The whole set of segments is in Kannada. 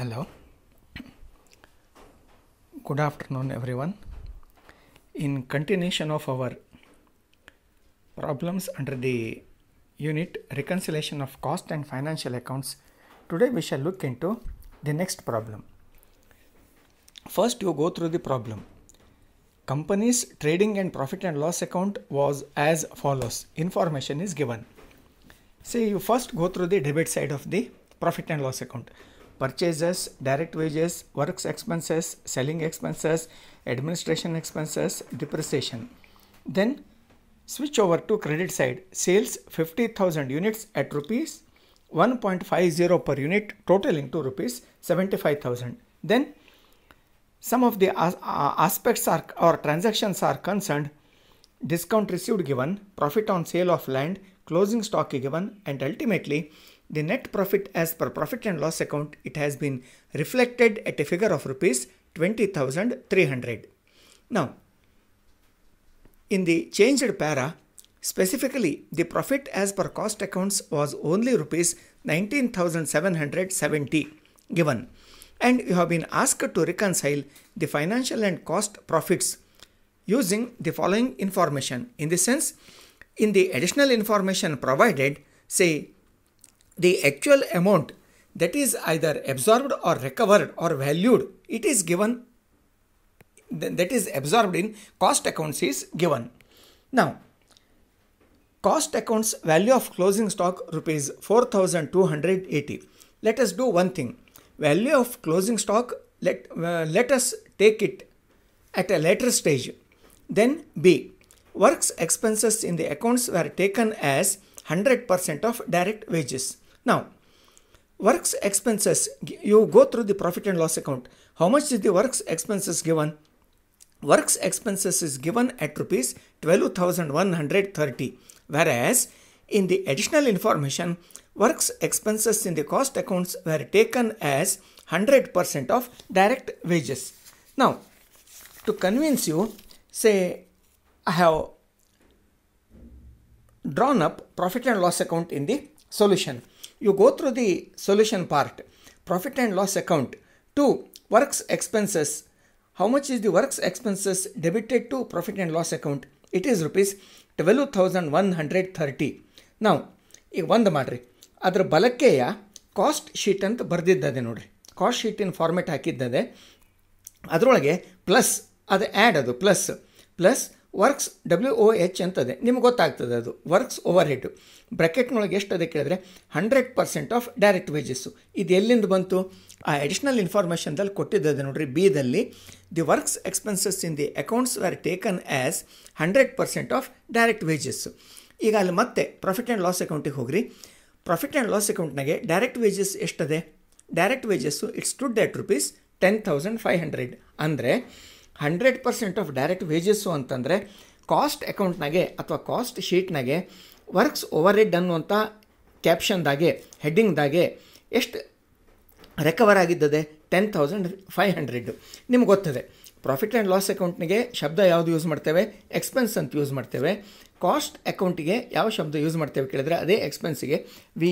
Hello, good afternoon everyone. In continuation of our problems under the unit reconciliation of cost and financial accounts, today we shall look into the next problem. First you go through the problem. Company's trading and profit and loss account was as follows. Information is given. See, you first go through the debit side of the profit and loss account. Purchases, direct wages, works expenses, selling expenses, administration expenses, depreciation. Then switch over to credit side. Sales 50,000 units at rupees 1.50 per unit, totaling to rupees 75,000. Then some of the aspects or transactions are concerned. Discount received given, profit on sale of land, closing stock given, and ultimately the net profit as per profit and loss account, it has been reflected at a figure of rupees 20,300. Now, in the changed para, specifically the profit as per cost accounts was only rupees 19,770 given, and you have been asked to reconcile the financial and cost profits using the following information. In this sense, in the additional information provided, say the actual amount that is either absorbed or recovered or valued, it is given, that is absorbed in cost accounts is given. Now, cost accounts value of closing stock rupees 4,280. Let us do one thing. Value of closing stock, let us take it at a later stage. Then B. Works expenses in the accounts were taken as 100% of direct wages. Now, works expenses, you go through the profit and loss account. How much is the works expenses given? Works expenses is given at rupees 12,130. Whereas, in the additional information, works expenses in the cost accounts were taken as 100% of direct wages. Now, to convince you, say, I have drawn up profit and loss account in the solution. You go through the solution part. Profit and loss account to works expenses. How much is the works expenses debited to profit and loss account? It is rupees 12,130. Now, ಈಗ ಒಂದು ಮಾಡ್ರಿ, ಅದರ ಬಲಕ್ಕೆಯ ಕಾಸ್ಟ್ ಶೀಟ್ ಅಂತ ಬರೆದಿದ್ದದೆ ನೋಡ್ರಿ. ಕಾಸ್ಟ್ ಶೀಟಿನ ಫಾರ್ಮೆಟ್ ಹಾಕಿದ್ದದೆ, ಅದರೊಳಗೆ ಪ್ಲಸ್ ಅದು ಆ್ಯಡ್, ಅದು ಪ್ಲಸ್ ವರ್ಕ್ಸ್ WOH ಅಂತದೆ, ನಿಮ್ಗೆ ಗೊತ್ತಾಗ್ತದೆ ಅದು ವರ್ಕ್ಸ್ ಓವರ್ ಹೆಡ್. ಬ್ರ್ಯಾಕೆಟ್ನೊಳಗೆ ಎಷ್ಟು ಅದೇ ಕೇಳಿದ್ರೆ 100% ಆಫ್ ಡೈರೆಕ್ಟ್ ವೇಜಸ್ಸು. ಇದು ಎಲ್ಲಿಂದ ಬಂತು? ಆ ಅಡಿಷ್ನಲ್ ಇನ್ಫಾರ್ಮೇಷನ್ದಲ್ಲಿ ಕೊಟ್ಟಿದ್ದದೆ ನೋಡ್ರಿ. ಬಿದಲ್ಲಿ the works expenses in the accounts were taken as 100% of direct wages. ಈಗ ಅಲ್ಲಿ ಮತ್ತೆ ಪ್ರಾಫಿಟ್ ಆ್ಯಂಡ್ ಲಾಸ್ ಅಕೌಂಟಿಗೆ ಹೋಗ್ರಿ. ಪ್ರಾಫಿಟ್ ಆ್ಯಂಡ್ ಲಾಸ್ ಅಕೌಂಟ್ನಾಗೆ ಡೈರೆಕ್ಟ್ ವೇಜಸ್ ಎಷ್ಟದೆ? Direct wages it stood at rupees 10,500. ಅಂದರೆ 100% ಆಫ್ ಡೈರೆಕ್ಟ್ ವೇಜಸ್ಸು ಅಂತಂದರೆ ಕಾಸ್ಟ್ ಅಕೌಂಟ್ನಾಗೆ ಅಥವಾ ಕಾಸ್ಟ್ ಶೀಟ್ನಾಗೆ ವರ್ಕ್ಸ್ ಓವರ್ ಹೆಡ್ ಅನ್ನುವಂಥ ಕ್ಯಾಪ್ಷನ್ದಾಗೆ, ಹೆಡ್ಡಿಂಗ್ದಾಗೆ ಎಷ್ಟು ರಿಕವರ್ ಆಗಿದ್ದದೆ? 10,500. ನಿಮ್ಗೆ ಗೊತ್ತದೆ, ಪ್ರಾಫಿಟ್ ಆ್ಯಂಡ್ ಲಾಸ್ ಅಕೌಂಟ್ನಿಗೆ ಶಬ್ದ ಯಾವುದು ಯೂಸ್ ಮಾಡ್ತೇವೆ? ಎಕ್ಸ್ಪೆನ್ಸ್ ಅಂತ ಯೂಸ್ ಮಾಡ್ತೇವೆ. ಕಾಸ್ಟ್ ಅಕೌಂಟಿಗೆ ಯಾವ ಶಬ್ದ ಯೂಸ್ ಮಾಡ್ತೇವೆ ಕೇಳಿದ್ರೆ ಅದೇ ಎಕ್ಸ್ಪೆನ್ಸಿಗೆ we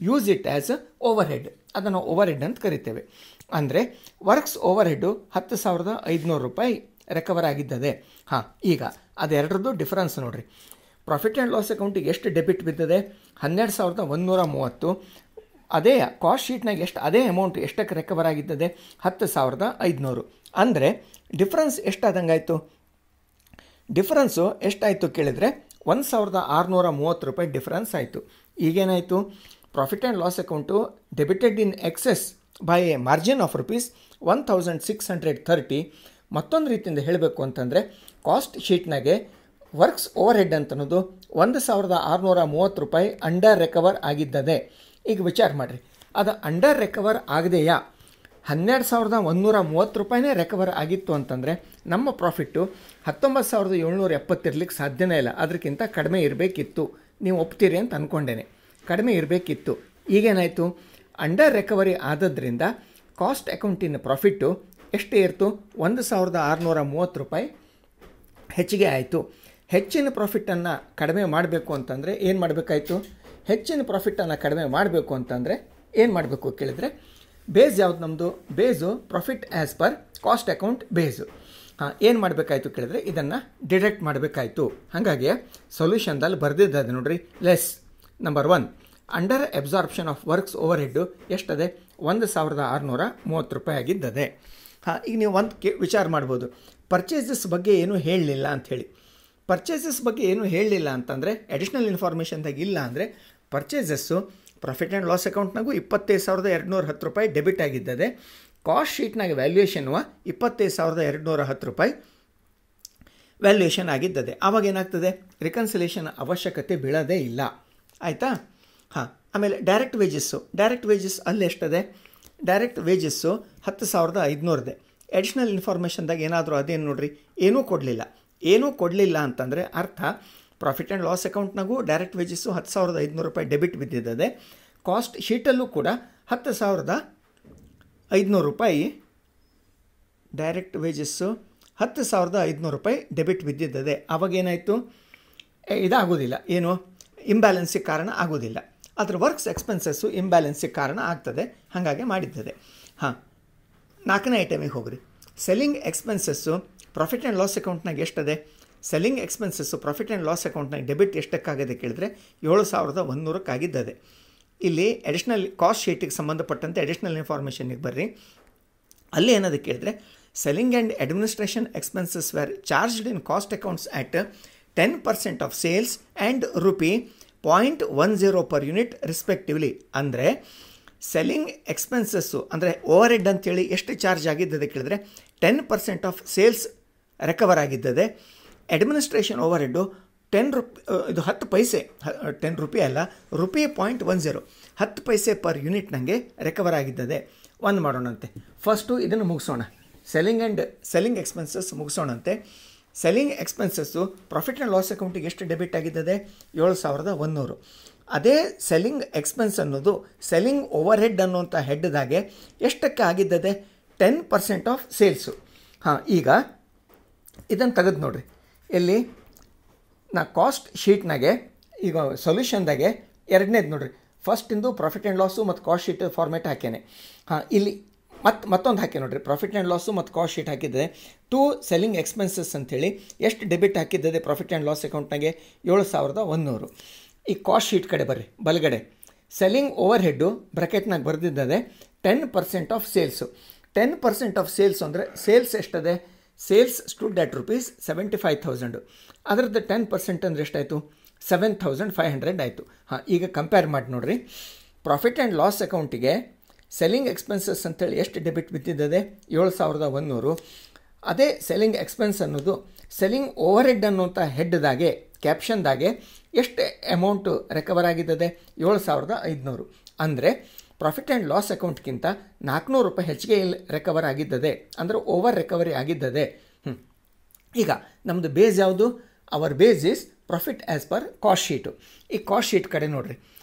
use it as over head. ಅದನ್ನು ಓವರ್ ಹೆಡ್ ಅಂತ ಕರಿತೇವೆ. ಅಂದರೆ ವರ್ಕ್ಸ್ ಓವರ್ ಹೆಡ್ಡು 10,500 ರೂಪಾಯಿ ರಿಕವರ್ ಆಗಿದ್ದದೆ. ಹಾಂ, ಈಗ ಅದೆರಡರದ್ದು ಡಿಫರೆನ್ಸ್ ನೋಡಿರಿ. ಪ್ರಾಫಿಟ್ ಆ್ಯಂಡ್ ಲಾಸ್ ಅಕೌಂಟಿಗೆ ಎಷ್ಟು ಡೆಬಿಟ್ ಬಿದ್ದದೆ? 12,130. ಅದೇ ಕಾಸ್ಟ್ ಶೀಟ್ನಾಗ ಎಷ್ಟು ಅದೇ ಅಮೌಂಟ್ ಎಷ್ಟಕ್ಕೆ ರಿಕವರ್ ಆಗಿದ್ದದೆ? 10,500. ಅಂದರೆ ಡಿಫ್ರೆನ್ಸ್ ಎಷ್ಟಾದಂಗಾಯಿತು? ಡಿಫ್ರೆನ್ಸು ಎಷ್ಟಾಯಿತು ಕೇಳಿದರೆ 1,630 ರೂಪಾಯಿ ಡಿಫ್ರೆನ್ಸ್ ಆಯಿತು. ಈಗೇನಾಯಿತು? Profit and loss account debited in excess by a margin of rupees 1,630. ಮತ್ತೊಂದು ರೀತಿಯಿಂದ ಹೇಳಬೇಕು ಅಂತಂದರೆ ಕಾಸ್ಟ್ ಶೀಟ್ನಾಗೆ ವರ್ಕ್ಸ್ ಓವರ್ ಹೆಡ್ ಅಂತನ್ನೋದು 1,630 ರೂಪಾಯಿ ಅಂಡರ್ ರಿಕವರ್ ಆಗಿದ್ದದೆ. ಈಗ ವಿಚಾರ ಮಾಡಿರಿ, ಅದು ಅಂಡರ್ ರಿಕವರ್ ಆಗದೆಯಾ 12,130 ರೂಪಾಯಿನೇ ರಿಕವರ್ ಆಗಿತ್ತು ಅಂತಂದರೆ ನಮ್ಮ ಪ್ರಾಫಿಟ್ಟು 19,770 ಇರಲಿಕ್ಕೆ ಸಾಧ್ಯನೇ ಇಲ್ಲ. ಅದಕ್ಕಿಂತ ಕಡಿಮೆ ಇರಬೇಕಿತ್ತು. ನೀವು ಒಪ್ತೀರಿ ಅಂತ ಅಂದ್ಕೊಂಡೇನೆ, ಕಡಿಮೆ ಇರಬೇಕಿತ್ತು. ಈಗೇನಾಯಿತು? ಅಂಡರ್ ರಿಕವರಿ ಆದದ್ರಿಂದ ಕಾಸ್ಟ್ ಅಕೌಂಟಿನ ಪ್ರಾಫಿಟ್ಟು ಎಷ್ಟೇ ಇರ್ತು? 1,630 ರೂಪಾಯಿ ಹೆಚ್ಚಿಗೆ ಆಯಿತು. ಹೆಚ್ಚಿನ ಪ್ರಾಫಿಟನ್ನು ಕಡಿಮೆ ಮಾಡಬೇಕು ಅಂತಂದರೆ ಏನು ಮಾಡಬೇಕಾಯಿತು? ಹೆಚ್ಚಿನ ಪ್ರಾಫಿಟನ್ನು ಕಡಿಮೆ ಮಾಡಬೇಕು ಅಂತಂದರೆ ಏನು ಮಾಡಬೇಕು ಕೇಳಿದರೆ ಬೇಸ್ ಯಾವ್ದು ನಮ್ಮದು? Base profit as per cost account base. ಏನು ಮಾಡಬೇಕಾಯ್ತು ಕೇಳಿದ್ರೆ ಇದನ್ನು ಡಿಡಕ್ಟ್ ಮಾಡಬೇಕಾಯ್ತು. ಹಾಗಾಗಿ ಸೊಲ್ಯೂಷನ್ದಲ್ಲಿ ಬರೆದಿದ್ದದೆ ನೋಡ್ರಿ, less number 1 under absorption of works over head ಎಷ್ಟದೆ? 1630 ರೂಪಾಯಿ ಆಗಿದ್ದದೆ. ಈಗ ನೀವು ಒಂದು ವಿಚಾರ ಮಾಡ್ಬೋದು, ಪರ್ಚೇಸಸ್ ಬಗ್ಗೆ ಏನೂ ಹೇಳಲಿಲ್ಲ ಅಂಥೇಳಿ. ಪರ್ಚೇಸಸ್ ಬಗ್ಗೆ ಏನೂ ಹೇಳಲಿಲ್ಲ ಅಂತಂದರೆ, ಅಡಿಷ್ನಲ್ ಇನ್ಫಾರ್ಮೇಷನ್ದಾಗ ಇಲ್ಲ ಅಂದರೆ, ಪರ್ಚೇಸಸ್ಸು ಪ್ರಾಫಿಟ್ ಆ್ಯಂಡ್ ಲಾಸ್ ಅಕೌಂಟ್ನಾಗೂ 25,210 ರೂಪಾಯಿ ಡೆಬಿಟ್ ಆಗಿದ್ದದೆ. ಕಾಸ್ಟ್ ಶೀಟ್ನಾಗ ವ್ಯಾಲ್ಯೂಯೇಷನ್ವ 25,210 ರೂಪಾಯಿ ವ್ಯಾಲ್ಯೂಯೇಷನ್ ಆಗಿದ್ದದೆ. ಆವಾಗ ಏನಾಗ್ತದೆ? ರಿಕನ್ಸಿಲೇಷನ್ ಅವಶ್ಯಕತೆ ಬೀಳೋದೇ ಇಲ್ಲ. ಆಯಿತಾ? ಆಮೇಲೆ ಡೈರೆಕ್ಟ್ ವೇಜಸ್ಸು ಅಲ್ಲಿ ಎಷ್ಟದೆ? ಡೈರೆಕ್ಟ್ ವೇಜಸ್ಸು 10,500 ಅಡಿಷ್ನಲ್ ಇನ್ಫಾರ್ಮೇಷನ್ದಾಗ ಏನಾದರೂ ಅದೇನು ನೋಡ್ರಿ, ಏನೂ ಕೊಡಲಿಲ್ಲ ಅಂತಂದರೆ ಅರ್ಥ ಪ್ರಾಫಿಟ್ ಆ್ಯಂಡ್ ಲಾಸ್ ಅಕೌಂಟ್ನಾಗೂ ಡೈರೆಕ್ಟ್ ವೇಜಸ್ಸು 10,500 ರೂಪಾಯಿ ಡೆಬಿಟ್ ಬಿದ್ದಿದ್ದದೆ. ಕಾಸ್ಟ್ ಶೀಟಲ್ಲೂ ಕೂಡ 10,500 ರೂಪಾಯಿ ಡೈರೆಕ್ಟ್ ವೇಜಸ್ಸು 10,500 ರೂಪಾಯಿ ಡೆಬಿಟ್ ಬಿದ್ದಿದ್ದದೆ. ಅವಾಗೇನಾಯಿತು? ಇದಾಗೋದಿಲ್ಲ, ಏನು ಇಂಬ್ಯಾಲೆನ್ಸಿಗೆ ಕಾರಣ ಆಗೋದಿಲ್ಲ. ಅದ್ರ ವರ್ಕ್ಸ್ ಎಕ್ಸ್ಪೆನ್ಸಸ್ಸು ಇಂಬ್ಯಾಲೆನ್ಸಿಗೆ ಕಾರಣ ಆಗ್ತದೆ, ಹಾಗಾಗಿ ಮಾಡಿದ್ದದೆ. 4ನೇ ಐಟಮಿಗೆ ಹೋಗ್ರಿ. Selling expenses profit and loss ಅಕೌಂಟ್ನಾಗ ಎಷ್ಟದೆ? Selling expenses profit and loss ಅಕೌಂಟ್ನಾಗ ಡೆಬಿಟ್ ಎಷ್ಟಕ್ಕಾಗದೆ ಕೇಳಿದ್ರೆ 7,100 ಆಗಿದ್ದದೆ. ಇಲ್ಲಿ ಅಡಿಷ್ನಲ್ ಕಾಸ್ಟ್ ಶೀಟಿಗೆ ಸಂಬಂಧಪಟ್ಟಂತೆ ಅಡಿಷ್ನಲ್ ಇನ್ಫಾರ್ಮೇಷನ್ಗೆ ಬರ್ರಿ. ಅಲ್ಲಿ ಏನದು ಕೇಳಿದ್ರೆ, selling and administration expenses were charged in cost accounts at 10% of sales and ₹0.10 per unit respectively. ಅಂದರೆ ಸೆಲ್ಲಿಂಗ್ ಎಕ್ಸ್ಪೆನ್ಸಸ್ಸು ಅಂದರೆ ಓವರ್ ಹೆಡ್ ಅಂತೇಳಿ ಎಷ್ಟು ಚಾರ್ಜ್ ಆಗಿದ್ದದೆ ಕೇಳಿದ್ರೆ 10% ಆಫ್ ಸೇಲ್ಸ್ ರಿಕವರ್ ಆಗಿದ್ದದೆ. ಅಡ್ಮಿನಿಸ್ಟ್ರೇಷನ್ ಓವರ್ ಹೆಡ್ಡು 10 ಪೈಸೆ, 10 ರೂಪಾಯಿ ಅಲ್ಲ, ₹0.10 10 ಪೈಸೆ ಪರ್ ಯೂನಿಟ್ ನನಗೆ ರಿಕವರ್ ಆಗಿದ್ದದೆ. ಒಂದು ಮಾಡೋಣಂತೆ. ಫಸ್ಟು ಇದನ್ನು ಮುಗಿಸೋಣ, ಸೆಲ್ಲಿಂಗ್ ಎಕ್ಸ್ಪೆನ್ಸಸ್ ಮುಗಿಸೋಣಂತೆ. Selling expenses profit and loss ಅಕೌಂಟಿಗೆ ಎಷ್ಟು ಡೆಬಿಟ್ ಆಗಿದ್ದದೆ? 7,100. ಅದೇ ಸೆಲ್ಲಿಂಗ್ ಎಕ್ಸ್ಪೆನ್ಸ್ ಅನ್ನೋದು ಸೆಲ್ಲಿಂಗ್ ಓವರ್ ಹೆಡ್ ಅನ್ನುವಂಥ ಹೆಡ್ದಾಗೆ ಎಷ್ಟಕ್ಕೆ ಆಗಿದ್ದದೆ? 10% ಆಫ್ ಸೇಲ್ಸು. ಈಗ ಇದನ್ನು ತೆಗೆದು ನೋಡ್ರಿ. ಎಲ್ಲಿ ನಾ ಕಾಸ್ಟ್ ಶೀಟ್ನಾಗೆ ಈಗ ಸೊಲ್ಯೂಷನ್ದಾಗೆ ಎರಡನೇದು ನೋಡ್ರಿ, ಫಸ್ಟಿಂದು ಪ್ರಾಫಿಟ್ ಆ್ಯಂಡ್ ಲಾಸು ಮತ್ತು ಕಾಸ್ಟ್ ಶೀಟ್ ಫಾರ್ಮೇಟ್ ಹಾಕೇನೆ. ಇಲ್ಲಿ ಮತ್ತೊಂದು ಹಾಕಿ ನೋಡ್ರಿ, ಪ್ರಾಫಿಟ್ ಆ್ಯಂಡ್ ಲಾಸು ಮತ್ತು ಕಾಸ್ಟ್ ಶೀಟ್ ಹಾಕಿದ್ದೆ. ಟು ಸೆಲ್ಲಿಂಗ್ ಎಕ್ಸ್ಪೆನ್ಸಸ್ ಅಂಥೇಳಿ ಎಷ್ಟು ಡೆಬಿಟ್ ಹಾಕಿದ್ದದೆ ಪ್ರಾಫಿಟ್ ಆ್ಯಂಡ್ ಲಾಸ್ ಅಕೌಂಟ್ನಾಗೆ? 7,100. ಈ ಕಾಸ್ಟ್ ಶೀಟ್ ಕಡೆ ಬರ್ರಿ, ಬಲಗಡೆ ಸೆಲ್ಲಿಂಗ್ ಓವರ್ ಹೆಡ್ಡು ಬ್ರ್ಯಾಕೆಟ್ನಾಗ ಬರೆದಿದ್ದದೆ 10% ಆಫ್ ಸೇಲ್ಸು. 10% ಆಫ್ ಸೇಲ್ಸ್ ಅಂದರೆ ಸೇಲ್ಸ್ ಎಷ್ಟದೆ? Sales stood at ₹75,000. ಅದರದ್ದು 10% ಅಂದರೆ ಎಷ್ಟಾಯಿತು? 7,500 ಆಯಿತು. ಈಗ ಕಂಪೇರ್ ಮಾಡಿ ನೋಡಿರಿ. ಪ್ರಾಫಿಟ್ ಆ್ಯಂಡ್ ಲಾಸ್ ಅಕೌಂಟಿಗೆ ಸೆಲ್ಲಿಂಗ್ ಎಕ್ಸ್ಪೆನ್ಸಸ್ ಅಂತೇಳಿ ಎಷ್ಟು ಡೆಬಿಟ್ ಬಿದ್ದಿದ್ದದೆ? 7,100. ಅದೇ ಸೆಲ್ಲಿಂಗ್ ಎಕ್ಸ್ಪೆನ್ಸ್ ಅನ್ನೋದು ಸೆಲ್ಲಿಂಗ್ ಓವರ್ ಹೆಡ್ ಅನ್ನುವಂಥ ಹೆಡ್ದಾಗೆ ಕ್ಯಾಪ್ಷನ್ದಾಗೆ ಎಷ್ಟು ಅಮೌಂಟು ರಿಕವರ್ ಆಗಿದ್ದದೆ? 7,500. ಅಂದರೆ ಪ್ರಾಫಿಟ್ ಆ್ಯಂಡ್ ಲಾಸ್ ಅಕೌಂಟ್ಗಿಂತ 400 ರೂಪಾಯಿ ಹೆಚ್ಚಿಗೆ ಇಲ್ಲಿ ರಿಕವರ್ ಆಗಿದ್ದದೆ, ಅಂದರೆ ಓವರ್ ರಿಕವರಿ ಆಗಿದ್ದದೆ. ಈಗ ನಮ್ಮದು ಬೇಸ್ ಯಾವುದು? Our base is profit as per cost sheet. ಈ ಕಾಸ್ಟ್ ಶೀಟ್ ಕಡೆ ನೋಡಿರಿ.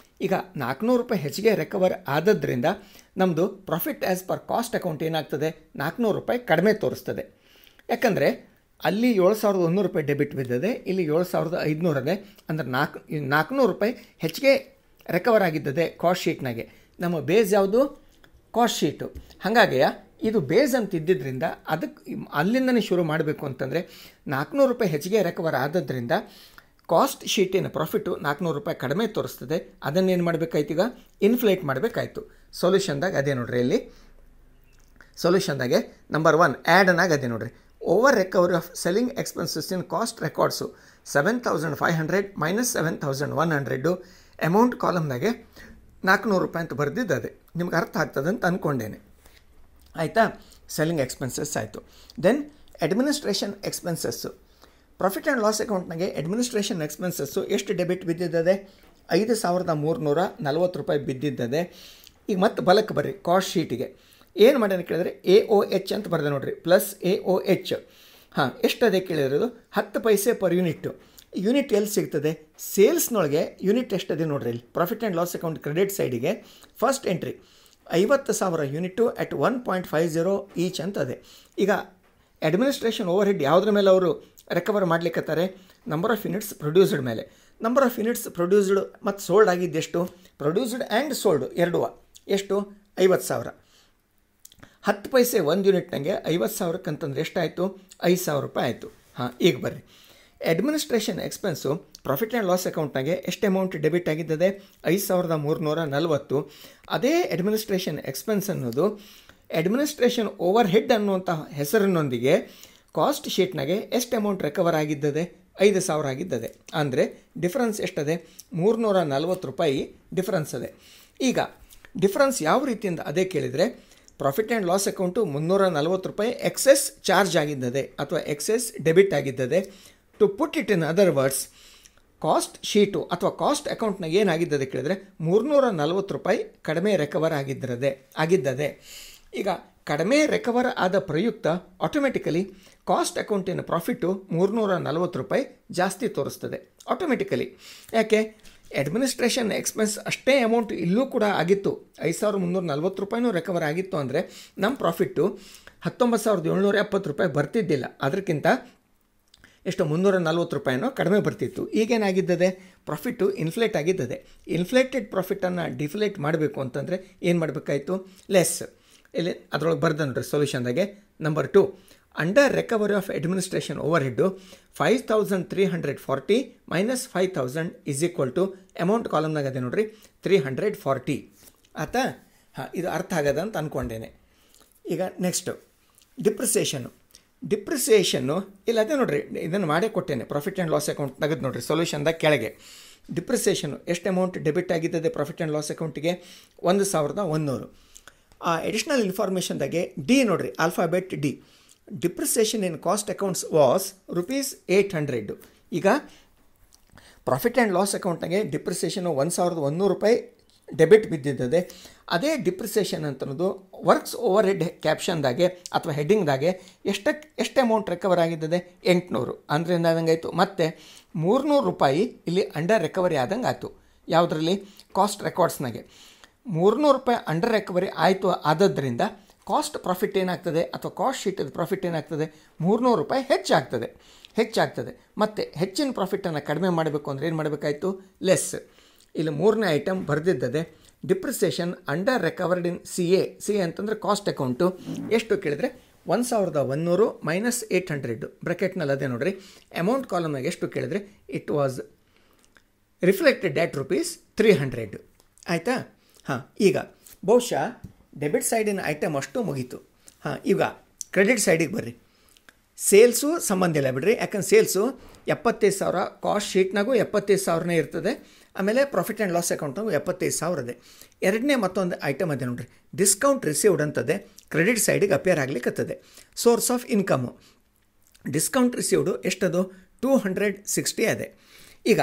ಈಗ 400 ರೂಪಾಯಿ ಹೆಚ್ಚಿಗೆ ರಿಕವರ್ ಆದದ್ರಿಂದ ನಮ್ಮದು profit as per cost account ಏನಾಗ್ತದೆ? 400 ರೂಪಾಯಿ ಕಡಿಮೆ ತೋರಿಸ್ತದೆ. ಯಾಕಂದರೆ ಅಲ್ಲಿ 7,100 ರೂಪಾಯಿ ಡೆಬಿಟ್ ಬಿದ್ದದೆ, ಇಲ್ಲಿ 7,500 ಅದೇ, ಅಂದರೆ 400 ರೂಪಾಯಿ ಹೆಚ್ಚಿಗೆ ರಿಕವರ್ ಆಗಿದ್ದದೆ ಕಾಸ್ಟ್ ಶೀಟ್ನಾಗೆ. ನಮ್ಮ ಬೇಸ್ ಯಾವುದು? Cost sheet. ಹಾಗಾಗಿ ಇದು ಬೇಸ್ ಅಂತ ಇದ್ದಿದ್ದರಿಂದ ಅದಕ್ಕೆ ಅಲ್ಲಿಂದನೇ ಶುರು ಮಾಡಬೇಕು ಅಂತಂದರೆ 400 ರೂಪಾಯಿ ಹೆಚ್ಚಿಗೆ ರಿಕವರ್ ಆದದ್ರಿಂದ ಕಾಸ್ಟ್ ಶೀಟಿನ ಪ್ರಾಫಿಟು 400 ರೂಪಾಯಿ ಕಡಿಮೆ ತೋರಿಸ್ತದೆ. ಅದನ್ನೇನು ಮಾಡಬೇಕಾಯ್ತು? ಈಗ ಇನ್ಫ್ಲೇಟ್ ಮಾಡಬೇಕಾಯ್ತು. ಸೊಲ್ಯೂಷನ್ದಾಗ ಅದೇ ನೋಡ್ರಿ, ಇಲ್ಲಿ ಸೊಲ್ಯೂಷನ್ದಾಗೆ ನಂಬರ್ 1 ಆ್ಯಡನಾಗ ಅದೇ ನೋಡ್ರಿ, over recovery of selling expenses in cost records 7,500 minus 7,100 amount ಕಾಲಮ್ನಾಗೆ 400 ರೂಪಾಯಿ ಅಂತ ಬರೆದಿದ್ದದೆ. ನಿಮ್ಗೆ ಅರ್ಥ ಆಗ್ತದೆ ಅಂತ ಅಂದ್ಕೊಂಡೇನೆ. ಆಯಿತಾ? ಸೆಲ್ಲಿಂಗ್ ಎಕ್ಸ್ಪೆನ್ಸಸ್ ಆಯಿತು. Then administration expenses profit and loss ಅಕೌಂಟ್ನಾಗೆ ಅಡ್ಮಿನಿಸ್ಟ್ರೇಷನ್ ಎಕ್ಸ್ಪೆನ್ಸಸ್ಸು ಎಷ್ಟು ಡೆಬಿಟ್ ಬಿದ್ದಿದ್ದದೆ? 5,340 ರೂಪಾಯಿ ಬಿದ್ದಿದ್ದದೆ. ಈಗ ಮತ್ತೆ ಬಲಕ್ಕೆ ಬರ್ರಿ, ಕಾಸ್ಟ್ ಶೀಟಿಗೆ ಏನು ಮಾಡ್ಯಾನ ಕೇಳಿದ್ರೆ AOH ಅಂತ ಬರೆದೆ ನೋಡ್ರಿ, ಪ್ಲಸ್ AOH. ಎಷ್ಟದೆ ಕೇಳಿರೋದು? 10 ಪೈಸೆ ಪರ್ ಯೂನಿಟ್ಟು. ಯೂನಿಟ್ ಎಲ್ಲಿ ಸಿಗ್ತದೆ? ಸೇಲ್ಸ್ನೊಳಗೆ ಯೂನಿಟ್ ಎಷ್ಟದೆ ನೋಡ್ರಿ. ಇಲ್ಲಿ profit and loss account credit ಸೈಡಿಗೆ first entry 50,000 unit at 1.50 each ಅಂತದೆ. ಈಗ ಅಡ್ಮಿನಿಸ್ಟ್ರೇಷನ್ ಓವರ್ ಹೆಡ್ ಯಾವುದ್ರ ಮೇಲೆ ಅವರು ರಿಕವರ್ ಮಾಡಲಿಕ್ಕತ್ತಾರೆ? ನಂಬರ್ ಆಫ್ ಯೂನಿಟ್ಸ್ ಪ್ರೊಡ್ಯೂಸ್ಡ್ ಮೇಲೆ. ನಂಬರ್ ಆಫ್ ಯೂನಿಟ್ಸ್ ಪ್ರೊಡ್ಯೂಸ್ಡ್ ಮತ್ತು ಸೋಲ್ಡ್ ಆಗಿದ್ದೆಷ್ಟು? ಪ್ರೊಡ್ಯೂಸ್ಡ್ ಆ್ಯಂಡ್ ಸೋಲ್ಡ್ ಎರಡೂ ಎಷ್ಟು? 50,000. 10 ಪೈಸೆ 1 ಯೂನಿಟ್ನಾಗೆ 50,000 ಅಂತಂದ್ರೆ ಎಷ್ಟಾಯಿತು? 5,000 ರೂಪಾಯಿ ಆಯಿತು. ಈಗ ಬರ್ರಿ, administration expense profit and loss ಅಕೌಂಟ್ನಾಗೆ ಎಷ್ಟು ಅಮೌಂಟ್ ಡೆಬಿಟ್ ಆಗಿದ್ದದೆ? 5,340. ಅದೇ ಅಡ್ಮಿನಿಸ್ಟ್ರೇಷನ್ ಎಕ್ಸ್ಪೆನ್ಸ್ ಅನ್ನೋದು ಅಡ್ಮಿನಿಸ್ಟ್ರೇಷನ್ ಓವರ್ ಹೆಡ್ ಅನ್ನುವಂಥ ಹೆಸರಿನೊಂದಿಗೆ ಕಾಸ್ಟ್ ಶೀಟ್ನಾಗೆ ಎಷ್ಟು ಅಮೌಂಟ್ ರಿಕವರ್ ಆಗಿದ್ದದೆ? 5,000 ಆಗಿದ್ದದೆ. ಅಂದರೆ ಡಿಫ್ರೆನ್ಸ್ ಎಷ್ಟದೆ? 340 ರೂಪಾಯಿ ಡಿಫ್ರೆನ್ಸ್ ಅದೆ. ಈಗ ಡಿಫ್ರೆನ್ಸ್ ಯಾವ ರೀತಿಯಿಂದ ಅದೇ ಕೇಳಿದರೆ, ಪ್ರಾಫಿಟ್ ಆ್ಯಂಡ್ ಲಾಸ್ ಅಕೌಂಟು 340 ರೂಪಾಯಿ ಎಕ್ಸೆಸ್ ಚಾರ್ಜ್ ಆಗಿದ್ದದೆ ಅಥವಾ ಎಕ್ಸೆಸ್ ಡೆಬಿಟ್ ಆಗಿದ್ದದೆ. To put it in other words, cost sheet ಅಥವಾ ಕಾಸ್ಟ್ ಅಕೌಂಟ್ನಾಗ ಏನಾಗಿದ್ದದೆ ಕೇಳಿದರೆ 340 ರೂಪಾಯಿ ಕಡಿಮೆ ರಿಕವರ್ ಆಗಿದ್ದದೆ. ಈಗ ಕಡಿಮೆ ರಿಕವರ್ ಆದ ಪ್ರಯುಕ್ತ ಆಟೋಮೆಟಿಕಲಿ ಕಾಸ್ಟ್ ಅಕೌಂಟಿನ ಪ್ರಾಫಿಟ್ಟು 340 ರೂಪಾಯಿ ಜಾಸ್ತಿ ತೋರಿಸ್ತದೆ ಆಟೋಮೆಟಿಕಲಿ. ಯಾಕೆ? ಅಡ್ಮಿನಿಸ್ಟ್ರೇಷನ್ ಎಕ್ಸ್ಪೆನ್ಸ್ ಅಷ್ಟೇ ಅಮೌಂಟ್ ಇಲ್ಲೂ ಕೂಡ ಆಗಿತ್ತು, 5,340 ರೂಪಾಯಿನೂ ರಿಕವರ್ ಆಗಿತ್ತು. ಅಂದರೆ ನಮ್ಮ ಪ್ರಾಫಿಟ್ಟು 19,770 ರೂಪಾಯಿ ಬರ್ತಿದ್ದಿಲ್ಲ, ಅದಕ್ಕಿಂತ ಎಷ್ಟು 340 ರೂಪಾಯಿನೋ ಕಡಿಮೆ ಬರ್ತಿತ್ತು. ಈಗೇನಾಗಿದ್ದದೆ? ಪ್ರಾಫಿಟ್ಟು ಇನ್ಫ್ಲೇಟ್ ಆಗಿದ್ದದೆ. ಇನ್ಫ್ಲೇಟೆಡ್ ಪ್ರಾಫಿಟನ್ನು ಡಿಫ್ಲೇಟ್ ಮಾಡಬೇಕು ಅಂತಂದರೆ ಏನು ಮಾಡಬೇಕಾಯಿತು? ಲೆಸ್. ಇಲ್ಲಿ ಅದರೊಳಗೆ ಬರ್ದ ನೋಡ್ರಿ ಸೊಲ್ಯೂಷನ್ದಾಗೆ number 2, under recovery of administration over head 5,340 minus 5,000 is equal to amount ಕಾಲಮ್ನಾಗ ಅದೇ ನೋಡ್ರಿ 340. ಆಯ್ತಾ? ಇದು ಅರ್ಥ ಆಗದ ಅಂತ ಅಂದ್ಕೊಂಡೇನೆ. ಈಗ ನೆಕ್ಸ್ಟು ಡಿಪ್ರಿಸಿಯೇಷನ್ನು ಇಲ್ಲ ಅದೇ ನೋಡ್ರಿ, ಇದನ್ನು ಮಾಡೇ ಕೊಟ್ಟೇನೆ. ಪ್ರಾಫಿಟ್ ಆ್ಯಂಡ್ ಲಾಸ್ ಅಕೌಂಟ್ ತೆಗೆದು ನೋಡ್ರಿ ಸೊಲ್ಯೂಷನ್ದಾಗ ಕೆಳಗೆ ಡಿಪ್ರಿಸಿಯೇಷನು ಎಷ್ಟು ಅಮೌಂಟ್ ಡೆಬಿಟ್ ಆಗಿದ್ದದೆ ಪ್ರಾಫಿಟ್ ಆ್ಯಂಡ್ ಲಾಸ್ ಅಕೌಂಟಿಗೆ? 1,100. ಆ ಎಡಿಷ್ನಲ್ ಇನ್ಫಾರ್ಮೇಷನ್ದಾಗೆ ಡಿ ನೋಡ್ರಿ, alphabet D. Depreciation in cost accounts was ₹800. ಈಗ ಪ್ರಾಫಿಟ್ ಆ್ಯಂಡ್ ಲಾಸ್ ಅಕೌಂಟ್ನಾಗೆ ಡಿಪ್ರಿಸಿಯೇಷನು 1,100 ರೂಪಾಯಿ ಡೆಬಿಟ್ ಬಿದ್ದಿದ್ದದೆ. ಅದೇ ಡಿಪ್ರಿಸಿಯೇಷನ್ ಅಂತನ್ನೋದು ವರ್ಕ್ಸ್ ಓವರ್ ಹೆಡ್ ಕ್ಯಾಪ್ಷನ್ದಾಗೆ ಅಥವಾ ಹೆಡ್ಡಿಂಗ್ದಾಗೆ ಎಷ್ಟು ಅಮೌಂಟ್ ರಿಕವರ್ ಆಗಿದ್ದದೆ? 800. ಅಂದರೆ ಏನಾದಂಗೆ ಆಯಿತು? ಮತ್ತು 300 ರೂಪಾಯಿ ಇಲ್ಲಿ ಅಂಡರ್ ರಿಕವರಿ ಆದಂಗೆ ಆಯಿತು. ಯಾವುದರಲ್ಲಿ? ಕಾಸ್ಟ್ ರೆಕಾರ್ಡ್ಸ್ನಾಗೆ 300 ರೂಪಾಯಿ ಅಂಡರ್ ರಿಕವರಿ ಆಯಿತು. ಆದದ್ರಿಂದ ಕಾಸ್ಟ್ ಪ್ರಾಫಿಟ್ ಏನಾಗ್ತದೆ ಅಥವಾ ಕಾಸ್ಟ್ ಶೀಟದ ಪ್ರಾಫಿಟ್ ಏನಾಗ್ತದೆ? 300 ರೂಪಾಯಿ ಹೆಚ್ಚಾಗ್ತದೆ. ಮತ್ತು ಹೆಚ್ಚಿನ ಪ್ರಾಫಿಟನ್ನು ಕಡಿಮೆ ಮಾಡಬೇಕು ಅಂದರೆ ಏನು ಮಾಡಬೇಕಾಯಿತು? ಲೆಸ್. ಇಲ್ಲಿ 3ನೇ ಐಟಮ್ ಬರೆದಿದ್ದದೆ depreciation under recovered in C A ಅಂತಂದರೆ ಕಾಸ್ಟ್ ಅಕೌಂಟು ಎಷ್ಟು ಕೇಳಿದರೆ 1,100 ಮೈನಸ್ 800 ಬ್ರ್ಯಾಕೆಟ್ನಲ್ಲಿ ಅದೇ ನೋಡ್ರಿ. ಅಮೌಂಟ್ ಕಾಲಮ್ನಾಗ ಎಷ್ಟು ಕೇಳಿದರೆ ಇಟ್ ವಾಸ್ ರಿಫ್ಲೆಕ್ಟೆಡ್ ಅಟ್ ₹300. ಆಯಿತಾ? ಈಗ ಬಹುಶಃ ಡೆಬಿಟ್ ಸೈಡಿನ ಐಟಮ್ ಅಷ್ಟು ಮುಗೀತು. ಈಗ ಕ್ರೆಡಿಟ್ ಸೈಡಿಗೆ ಬರ್ರಿ. ಸೇಲ್ಸು ಸಂಬಂಧ ಇಲ್ಲ ಬಿಡ್ರಿ, ಯಾಕಂದ್ರೆ ಸೇಲ್ಸು 75,000 ಕಾಸ್ಟ್ ಶೀಟ್ನಾಗೂ 75,000 ಇರ್ತದೆ. ಆಮೇಲೆ ಪ್ರಾಫಿಟ್ ಆ್ಯಂಡ್ ಲಾಸ್ ಅಕೌಂಟ್ನಾಗೂ 75,000 ಇದೆ. ಎರಡನೇ ಮತ್ತೊಂದು ಐಟಮ್ ಅದೇ ನೋಡ್ರಿ, ಡಿಸ್ಕೌಂಟ್ ರಿಸೀವ್ಡ್ ಅಂತದೆ ಕ್ರೆಡಿಟ್ ಸೈಡಿಗೆ ಅಪಿಯರ್ ಆಗ್ಲಿಕ್ಕತ್ತದೆ. Source of income discount received ಎಷ್ಟದು? 260 ಅದೇ. ಈಗ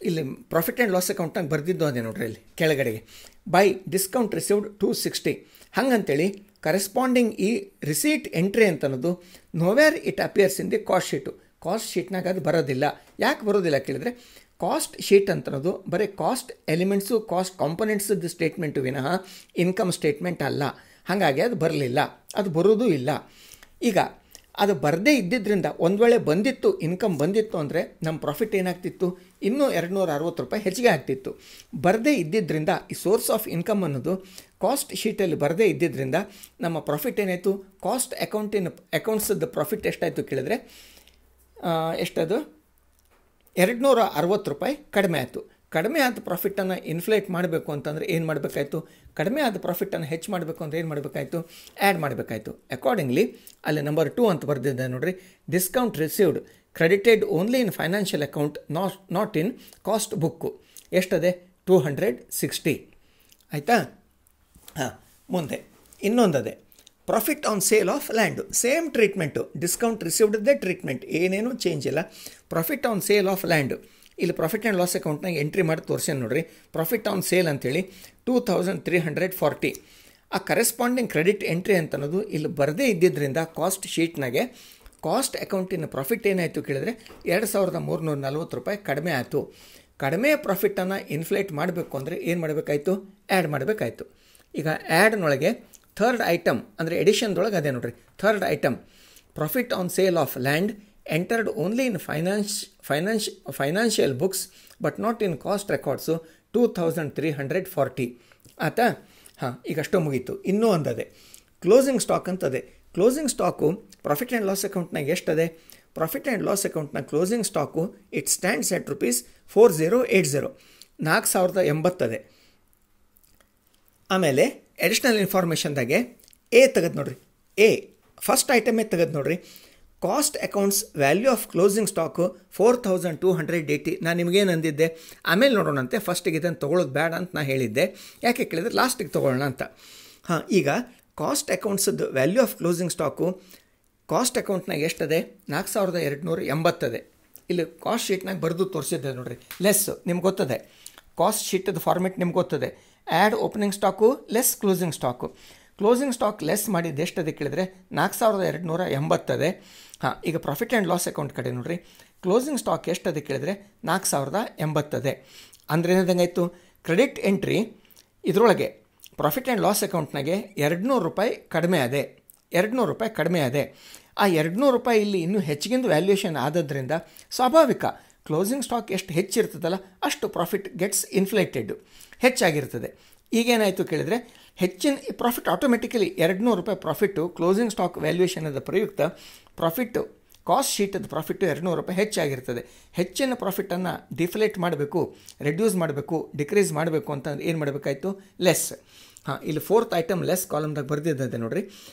ಇಲ್ಲಿ ಪ್ರಾಫಿಟ್ ಆ್ಯಂಡ್ ಲಾಸ್ ಅಕೌಂಟ್ನಾಗ ಬರೆದಿದ್ದು ಅದೇ ನೋಡ್ರಿ, ಇಲ್ಲಿ ಕೆಳಗಡೆಗೆ ಬೈ ಡಿಸ್ಕೌಂಟ್ ರಿಸೀವ್ಡ್ 260. ಹಂಗಂತೇಳಿ ಕರೆಸ್ಪಾಂಡಿಂಗ್ ಈ ರಿಸೀಟ್ ಎಂಟ್ರಿ ಅಂತನ್ನೋದು nowhere it appears in the cost ಶೀಟ್ನಾಗ ಅದು ಬರೋದಿಲ್ಲ. ಯಾಕೆ ಬರೋದಿಲ್ಲ ಕೇಳಿದರೆ, ಕಾಸ್ಟ್ ಶೀಟ್ ಅಂತನ್ನೋದು ಬರೀ ಕಾಸ್ಟ್ ಎಲಿಮೆಂಟ್ಸು ಕಾಸ್ಟ್ ಕಾಂಪೊನೆಂಟ್ಸದ್ದು ಸ್ಟೇಟ್ಮೆಂಟು ವಿನಃ ಇನ್ಕಮ್ ಸ್ಟೇಟ್ಮೆಂಟ್ ಅಲ್ಲ. ಹಾಗಾಗಿ ಅದು ಬರಲಿಲ್ಲ, ಅದು ಬರೋದೂ ಇಲ್ಲ. ಈಗ ಅದು ಬರದೇ ಇದ್ದಿದ್ದರಿಂದ ಒಂದು ವೇಳೆ ಬಂದಿತ್ತು, ಇನ್ಕಮ್ ಬಂದಿತ್ತು ಅಂದರೆ ನಮ್ಮ ಪ್ರಾಫಿಟ್ ಏನಾಗ್ತಿತ್ತು? ಇನ್ನೂ 260 ರೂಪಾಯಿ ಹೆಚ್ಚಿಗೆ ಆಗ್ತಿತ್ತು. ಬರದೇ ಇದ್ದಿದ್ದರಿಂದ ಈ ಸೋರ್ಸ್ ಆಫ್ ಇನ್ಕಮ್ ಅನ್ನೋದು ಕಾಸ್ಟ್ ಶೀಟಲ್ಲಿ ಬರದೇ ಇದ್ದಿದ್ದರಿಂದ ನಮ್ಮ ಪ್ರಾಫಿಟ್ ಏನಾಯಿತು? ಕಾಸ್ಟ್ ಅಕೌಂಟ್ಸದ್ದು ಪ್ರಾಫಿಟ್ ಎಷ್ಟಾಯಿತು ಕೇಳಿದ್ರೆ ಎಷ್ಟದು? 260 ರೂಪಾಯಿ ಕಡಿಮೆ ಆಯಿತು. ಕಡಿಮೆ ಆದ ಪ್ರಾಫಿಟನ್ನು ಇನ್ಫ್ಲೇಟ್ ಮಾಡಬೇಕು ಅಂತಂದರೆ ಏನು ಮಾಡಬೇಕಾಯಿತು? ಕಡಿಮೆ ಆದ ಪ್ರಾಫಿಟನ್ನು ಹೆಚ್ಚು ಮಾಡಬೇಕು ಅಂದರೆ ಏನು ಮಾಡಬೇಕಾಯಿತು? ಆ್ಯಡ್ ಮಾಡಬೇಕಾಯಿತು. ಅಕಾರ್ಡಿಂಗ್ಲಿ ಅಲ್ಲಿ ನಂಬರ್ 2 ಅಂತ ಬರೆದಿದ್ದೆ ನೋಡ್ರಿ, discount received credited only in financial account not in cost book ಎಷ್ಟದೆ? 260. ಆಯಿತಾ? ಮುಂದೆ ಇನ್ನೊಂದದೆ profit on sale of land. Same treatment, discount ರಿಸೀವ್ಡ್ದೇ ಟ್ರೀಟ್ಮೆಂಟ್, ಏನೇನೂ ಚೇಂಜ್ ಇಲ್ಲ. Profit on sale of land ಇಲ್ಲಿ ಪ್ರಾಫಿಟ್ ಆ್ಯಂಡ್ ಲಾಸ್ ಅಕೌಂಟ್ನಾಗ ಎಂಟ್ರಿ ಮಾಡಿ ತೋರಿಸ್ಯಾನ ನೋಡ್ರಿ. ಪ್ರಾಫಿಟ್ ಆನ್ ಸೇಲ್ ಅಂತೇಳಿ 2,340. ಆ ಕರೆಸ್ಪಾಂಡಿಂಗ್ ಕ್ರೆಡಿಟ್ ಎಂಟ್ರಿ ಅಂತ ಅನ್ನೋದು ಇಲ್ಲಿ ಬರದೇ ಇದ್ದಿದ್ದರಿಂದ ಕಾಸ್ಟ್ ಶೀಟ್ನಾಗೆ ಕಾಸ್ಟ್ ಅಕೌಂಟಿನ ಪ್ರಾಫಿಟ್ ಏನಾಯಿತು ಕೇಳಿದರೆ 2,340 ರೂಪಾಯಿ ಕಡಿಮೆ ಆಯಿತು. ಕಡಿಮೆ ಪ್ರಾಫಿಟನ್ನು ಇನ್ಫ್ಲೇಟ್ ಮಾಡಬೇಕು ಅಂದರೆ ಏನು ಮಾಡಬೇಕಾಯಿತು? ಆ್ಯಡ್ ಮಾಡಬೇಕಾಯಿತು. ಈಗ ಆ್ಯಡ್ನೊಳಗೆ ಥರ್ಡ್ ಐಟಮ್ ಅಂದರೆ ಎಡಿಷನ್ದೊಳಗೆ ಅದೇ ನೋಡ್ರಿ, third item profit on sale of land entered only in financial books but not in cost records 2,340. ಆಯಿತಾ? ಈಗಷ್ಟು ಮುಗೀತು. ಇನ್ನೂ ಒಂದದೆ ಕ್ಲೋಸಿಂಗ್ ಸ್ಟಾಕ್ ಅಂತದೆ. Closing stock profit and loss ಅಕೌಂಟ್ನಾಗ ಎಷ್ಟದೆ? ಪ್ರಾಫಿಟ್ ಆ್ಯಂಡ್ ಲಾಸ್ ಅಕೌಂಟ್ನ closing stock it stands at ₹4080, 4080. ಆಮೇಲೆ ಅಡಿಷ್ನಲ್ ಇನ್ಫಾರ್ಮೇಷನ್ದಾಗೆ ಎ ತೆಗೆದು ನೋಡ್ರಿ, ಎ ಫಸ್ಟ್ ಐಟಮೇ ತೆಗೆದು ನೋಡ್ರಿ, cost accounts value of closing stock 4280. ನಾನು ನಿಮಗೇನು ಅಂದಿದ್ದೆ, ಆಮೇಲೆ ನೋಡೋಣಂತೆ, ಫಸ್ಟಿಗೆ ಇದನ್ನು ತೊಗೊಳ್ಳೋದು ಬೇಡ ಅಂತ ನಾನು ಹೇಳಿದ್ದೆ. ಯಾಕೆ ಕೇಳಿದ್ರೆ ಲಾಸ್ಟಿಗೆ ತೊಗೊಳ್ಳೋಣ ಅಂತ. ಹಾಂ, ಈಗ ಕಾಸ್ಟ್ ಅಕೌಂಟ್ಸದ್ದು value of closing stock cost ಅಕೌಂಟ್ನಾಗ ಎಷ್ಟದೆ? 4280. ಇಲ್ಲಿ ಕಾಸ್ಟ್ ಶೀಟ್ನಾಗ ಬರೆದು ತೋರಿಸಿದ್ದೆ ನೋಡ್ರಿ, ಲೆಸ್ ನಿಮ್ಗೆ ಗೊತ್ತದೆ, ಕಾಸ್ಟ್ ಶೀಟದ ಫಾರ್ಮೆಟ್ ನಿಮ್ಗೆ ಗೊತ್ತದೆ. Add opening stock less closing stock. Closing stock less ಮಾಡಿದ್ದು ಎಷ್ಟದೆ ಕೇಳಿದರೆ 4280. ಹಾಂ, ಈಗ ಪ್ರಾಫಿಟ್ ಆ್ಯಂಡ್ ಲಾಸ್ ಅಕೌಂಟ್ ಕಡೆ ನೋಡ್ರಿ, ಕ್ಲೋಸಿಂಗ್ ಸ್ಟಾಕ್ ಎಷ್ಟದೆ ಕೇಳಿದರೆ 4080. ಅಂದರೆ ಏನಾದಂಗಾಯಿತು, ಕ್ರೆಡಿಟ್ ಎಂಟ್ರಿ ಇದರೊಳಗೆ ಪ್ರಾಫಿಟ್ ಆ್ಯಂಡ್ ಲಾಸ್ ಅಕೌಂಟ್ನಾಗೆ ₹200 ಕಡಿಮೆ ಅದೆ, ₹200 ಕಡಿಮೆ ಅದೆ. ಆ ₹200 ಇಲ್ಲಿ ಇನ್ನೂ ಹೆಚ್ಚಿಗಿಂದು ವ್ಯಾಲ್ಯೂಯೇಷನ್ ಆದದ್ರಿಂದ ಸ್ವಾಭಾವಿಕ ಕ್ಲೋಸಿಂಗ್ ಸ್ಟಾಕ್ ಎಷ್ಟು ಹೆಚ್ಚಿರ್ತದಲ್ಲ ಅಷ್ಟು ಪ್ರಾಫಿಟ್ ಗೆಟ್ಸ್ ಇನ್ಫ್ಲೇಟೆಡ್, ಹೆಚ್ಚಾಗಿರ್ತದೆ. ಈಗೇನಾಯಿತು ಕೇಳಿದರೆ ಹೆಚ್ಚಿನ profit automatically ₹200 profit closing stock ವ್ಯಾಲ್ಯೂಯೇಷನದ ಪ್ರಯುಕ್ತ ಪ್ರಾಫಿಟ್ಟು ಕಾಸ್ಟ್ ಶೀಟದ ಪ್ರಾಫಿಟ್ಟು ₹200 ಹೆಚ್ಚಾಗಿರ್ತದೆ. ಹೆಚ್ಚಿನ ಪ್ರಾಫಿಟನ್ನು ಡಿಫ್ಲೇಟ್ ಮಾಡಬೇಕು, ರೆಡ್ಯೂಸ್ ಮಾಡಬೇಕು, ಡಿಕ್ರೀಸ್ ಮಾಡಬೇಕು ಅಂತ ಏನು ಮಾಡಬೇಕಾಯಿತು? ಲೆಸ್. ಹಾಂ, ಇಲ್ಲಿ ಫೋರ್ತ್ ಐಟಮ್ ಲೆಸ್ ಕಾಲಮ್ದಾಗ ಬರೆದಿದ್ದೆ ನೋಡಿರಿ,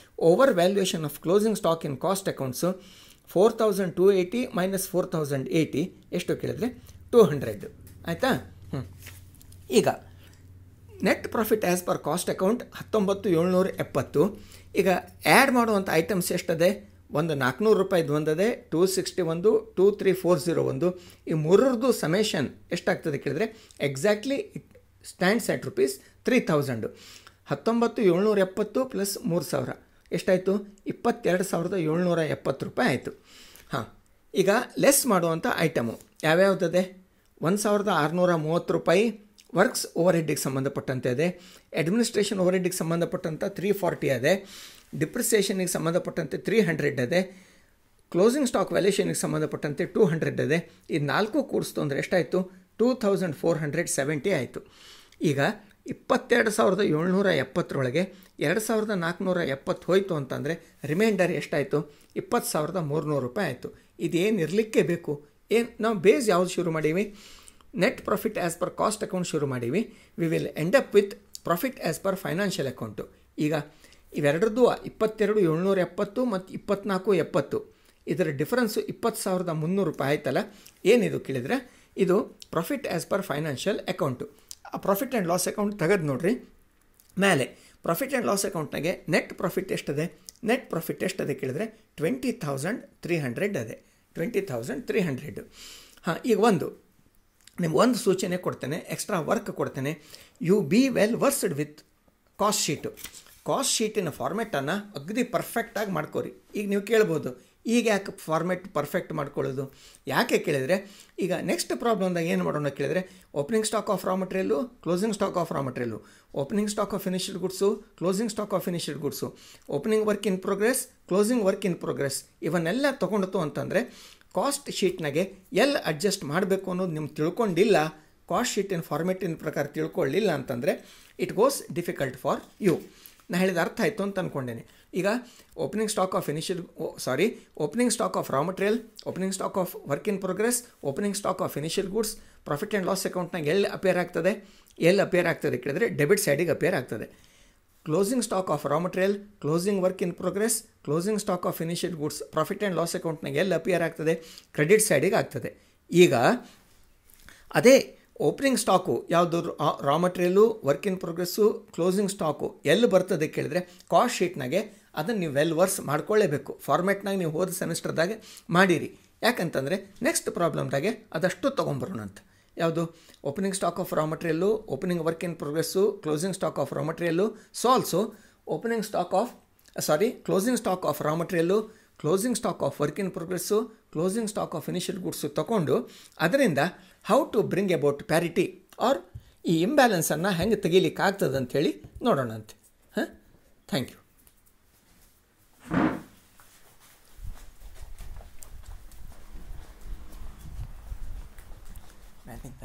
over valuation of closing stock in cost accounts 4280 minus 4080 ಎಷ್ಟು ಕೇಳಿದರೆ 200. ಆಯಿತಾ? ಈಗ net profit as per cost account 19770. ಈಗ ಆ್ಯಡ್ ಮಾಡುವಂಥ ಐಟಮ್ಸ್ ಎಷ್ಟದೆ? ಒಂದು ₹400 ಒಂದದೆ, 261, 23401. ಈ ಮೂರರದ್ದು ಸಮೇಷನ್ ಎಷ್ಟಾಗ್ತದೆ ಕೇಳಿದರೆ exactly it stands at ₹3000. 19770 plus 3000 ಎಷ್ಟಾಯಿತು? ₹22,770 ಆಯಿತು. ಹಾಂ, ಈಗ ಲೆಸ್ ಮಾಡುವಂಥ ಐಟಮು ಯಾವ್ಯಾವುದದೆ? ₹1630 ವರ್ಕ್ಸ್ ಓವರ್ ಹೆಡ್ಡಿಗೆ ಸಂಬಂಧಪಟ್ಟಂತೆ ಇದೆ, ಅಡ್ಮಿನಿಸ್ಟ್ರೇಷನ್ ಓವರ್ ಹೆಡ್ಡಿಗೆ ಸಂಬಂಧಪಟ್ಟಂಥ 340 ಇದೆ, ಡಿಪ್ರಿಸಿಯೇಷನಿಗೆ ಸಂಬಂಧಪಟ್ಟಂತೆ 300 ಇದೆ, ಕ್ಲೋಸಿಂಗ್ ಸ್ಟಾಕ್ ವ್ಯಾಲ್ಯೂಷನ್ಗೆ ಸಂಬಂಧಪಟ್ಟಂತೆ 200 ಇದೆ. ಈ 4 ಕೂಡಿಸ್ತು ಅಂದರೆ ಎಷ್ಟಾಯಿತು? 2470 ಆಯಿತು. ಈಗ 22,770 2470 ಹೋಯಿತು ಅಂತಂದರೆ ರಿಮೈಂಡರ್ ಎಷ್ಟಾಯಿತು? 20,300 ಆಯಿತು. ಇದೇನು ಇರಲಿಕ್ಕೆ ಬೇಕು? ಏನು ನಾವು ಬೇಸ್ ಯಾವುದು ಶುರು ಮಾಡೀವಿ? Net profit as per cost account ಶುರು ಮಾಡೀವಿ. We will end up with profit as per financial account. ಈಗ ಇವೆರಡರದ್ದು 22,770 ಮತ್ತು 24,70 ಇದರ ಡಿಫರೆನ್ಸು 20,300 ಆಯ್ತಲ್ಲ. ಏನಿದು ಕೇಳಿದರೆ ಇದು profit as per financial account. ಆ ಪ್ರಾಫಿಟ್ ಆ್ಯಂಡ್ ಲಾಸ್ ಅಕೌಂಟ್ ತೆಗೆದು ನೋಡ್ರಿ, ಮೇಲೆ ಪ್ರಾಫಿಟ್ ಆ್ಯಂಡ್ ಲಾಸ್ ಅಕೌಂಟ್ನಾಗೆ ನೆಟ್ ಪ್ರಾಫಿಟ್ ಎಷ್ಟದೆ? ನೆಟ್ ಪ್ರಾಫಿಟ್ ಎಷ್ಟದೆ ಕೇಳಿದರೆ 20,300 ಅದೆ, 20,300. ಹಾಂ, ಈಗ ನಿಮ್ಗೆ ಸೂಚನೆ ಕೊಡ್ತೇನೆ, ಎಕ್ಸ್ಟ್ರಾ ವರ್ಕ್ ಕೊಡ್ತೇನೆ. You be well versed with cost sheet. Cost ಶೀಟಿನ ಫಾರ್ಮೆಟನ್ನು ಅಗದಿ ಪರ್ಫೆಕ್ಟಾಗಿ ಮಾಡ್ಕೋರಿ. ಈಗ ನೀವು ಕೇಳ್ಬೋದು, ಈಗ ಯಾಕೆ ಫಾರ್ಮೆಟ್ ಪರ್ಫೆಕ್ಟ್ ಮಾಡ್ಕೊಳ್ಳೋದು? ಯಾಕೆ ಕೇಳಿದರೆ ಈಗ ನೆಕ್ಸ್ಟ್ ಪ್ರಾಬ್ಲಮ್ದಾಗ ಏನು ಮಾಡೋಣ ಕೇಳಿದರೆ, opening stock of raw material, closing stock of raw material, opening stock of finished goods, closing stock of finished goods, opening work in progress, closing work in progress, ಇವನ್ನೆಲ್ಲ ತೊಗೊಂಡಿತು ಅಂತಂದರೆ ಕಾಸ್ಟ್ ಶೀಟ್ನಾಗೆ ಎಲ್ಲಿ ಅಡ್ಜಸ್ಟ್ ಮಾಡಬೇಕು ಅನ್ನೋದು ನಿಮ್ಗೆ ತಿಳ್ಕೊಂಡಿಲ್ಲ, ಕಾಸ್ಟ್ ಶೀಟಿನ ಫಾರ್ಮೆಟಿನ ಪ್ರಕಾರ ತಿಳ್ಕೊಳ್ಳಿಲ್ಲ ಅಂತಂದರೆ it goes difficult for you. ನಾನು ಹೇಳಿದ ಅರ್ಥ ಆಯಿತು ಅಂತ ಅಂದ್ಕೊಂಡೇನೆ. ಈಗ opening stock of opening stock of raw material, opening stock of work in progress, opening stock of initial goods profit and loss ಅಕೌಂಟ್ನಾಗ ಎಲ್ಲಿ ಅಪೇರ್ ಆಗ್ತದೆ ಕೇಳಿದರೆ ಡೆಬಿಟ್ ಸೈಡಿಗೆ ಅಪೇರ್ ಆಗ್ತದೆ. Closing stock of raw material, closing work in progress, closing stock of initial goods profit and loss ಅಕೌಂಟ್ನಾಗ ಎಲ್ಲಿ ಅಪಿಯರ್ ಆಗ್ತದೆ? ಕ್ರೆಡಿಟ್ ಸೈಡಿಗೆ ಆಗ್ತದೆ. ಈಗ ಅದೇ ಓಪನಿಂಗ್ ಸ್ಟಾಕು ಯಾವುದು? Raw material, work in progress, closing stock ಎಲ್ಲಿ ಬರ್ತದೆ ಕೇಳಿದರೆ ಕಾಸ್ಟ್ ಶೀಟ್ನಾಗೆ ಅದನ್ನು ನೀವು ವೆಲ್ ವರ್ಸ್ ಮಾಡ್ಕೊಳ್ಳೇಬೇಕು. ಫಾರ್ಮೆಟ್ನಾಗ ನೀವು ಹೋದ ಸೆಮಿಸ್ಟರ್ದಾಗೆ ಮಾಡಿರಿ. ಯಾಕಂತಂದರೆ ನೆಕ್ಸ್ಟ್ ಪ್ರಾಬ್ಲಮ್ದಾಗೆ ಅದಷ್ಟು ತೊಗೊಂಬರೋಣ ಅಂತ. ಯಾವುದು? Opening stock of raw material, opening work in progress, closing stock of raw material. So also closing stock of raw material, closing stock of work in progress, closing stock of initial goods ತಗೊಂಡು ಅದರಿಂದ how to bring about parity or ಈ ಇಂಬ್ಯಾಲೆನ್ಸನ್ನು ಹೆಂಗೆ ತೆಗೀಲಿಕ್ಕಾಗ್ತದೆ ಅಂಥೇಳಿ ನೋಡೋಣ ಅಂತೆ. ಹಾಂ, ಥ್ಯಾಂಕ್ ಯು. ಮ್ಯಾಲಿಂದ